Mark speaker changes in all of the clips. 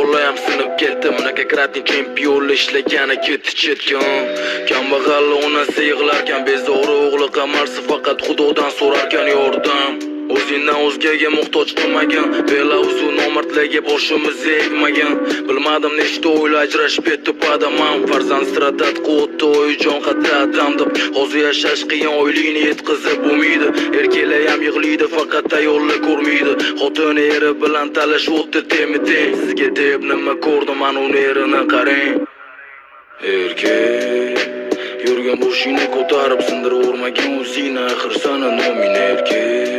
Speaker 1: bolayam sinib ketdi. Mnogokratniy chempionlar ishlagani ketdi chetga. Kambag'al onasi yig'larkan, bezori o'g'li qamarsa faqat Xudodan so'rarkan yordam. O'zingdan o'zgaga muhtoj qilmagan, belavzu nomardlarga boshimiz egmagan. Bilmadim nechta o'ylar ajrashib ketdi padaman. Farzand stradat quvvatda o'yjon qatadam deb. Hozir yashash qiyin, oylikni yetkazib bo'lmaydi. Erkaklar ham yig'laydi, faqat ayollar ko'rmaydi. Xotin eri bilan talash o'tdi temi-teng. Sizga deb nima ko'rdim, mana uni erini qarang. Erkak yurgan boshingni ko'tarib sindiravermagin o'zingni, axir sana nomin erkak.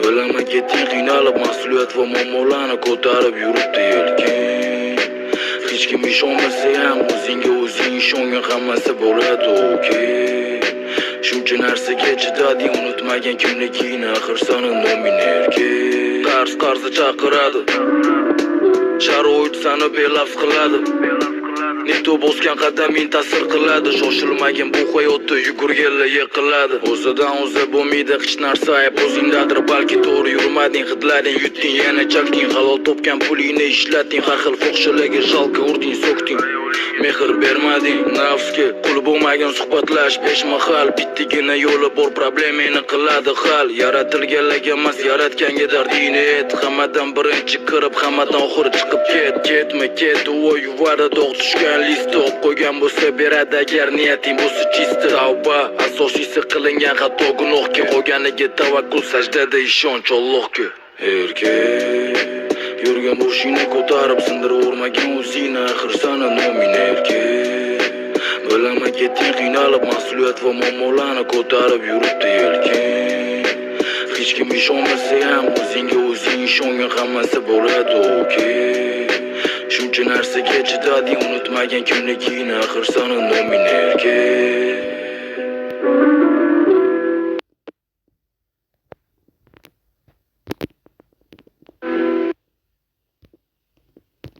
Speaker 1: Bilaman ketding qiynalib, mas'uliyat va muammolarni ko'tarib yuribdi yelkin. Hech kim ishonmasa ham o'zingga o'zing ishongan hammasi bo'ladi okey. Shuncha narsaga chidading, unutmagan kimligingni, axir sana nomin erkak. Qarzi chaqiradi, sharoit sani belafz qiladi. Neto bosgan qadaming ta'sir qiladi. Shoshilmagin bu hayotda, yugurganlar yiqiladi. O'zidan o'zi bo'lmaydi hech narsa, ayb o'zingdadir. Balki to'g'ri yurmading, hidlading, yutding, yana chakding. Halol topgan pulingni ishlatding, har xil fohishalarga shalqa urding, so'kding. Mehr bermading nafsga, qul bo'lmagan suhbatlash besh mahal. Bittigina yo'li bor, problemingni qiladi hal. Yaratilganlarga emas, yaratganga dardingni ayt. Hammadan birinchi kirib, hammadan oxiri chiqib ket. Ketma ket, u yuvada dog' tushgan list o'p qo'ygan bo'lsa beradi agar niyating bo'lsa chista. Tavba asosiysi qilingan xato gunohga, qolganiga tavakkul, sajdada ishonch Allohga. Erkak yurgan boshingni ko'tarib sindiravermagin o'zingni, axir sana nomin erkak. Bilaman ketding qiynalib, mas'uliyat va muammolarni ko'tarib yuribdi yelkin. Hech kim ishonmasa ham o'zingga o'zing ishongan hammasi bo'ladi okey. Shuncha narsaga chidading, unutmagan kimligingni, axir sana nomin erkak.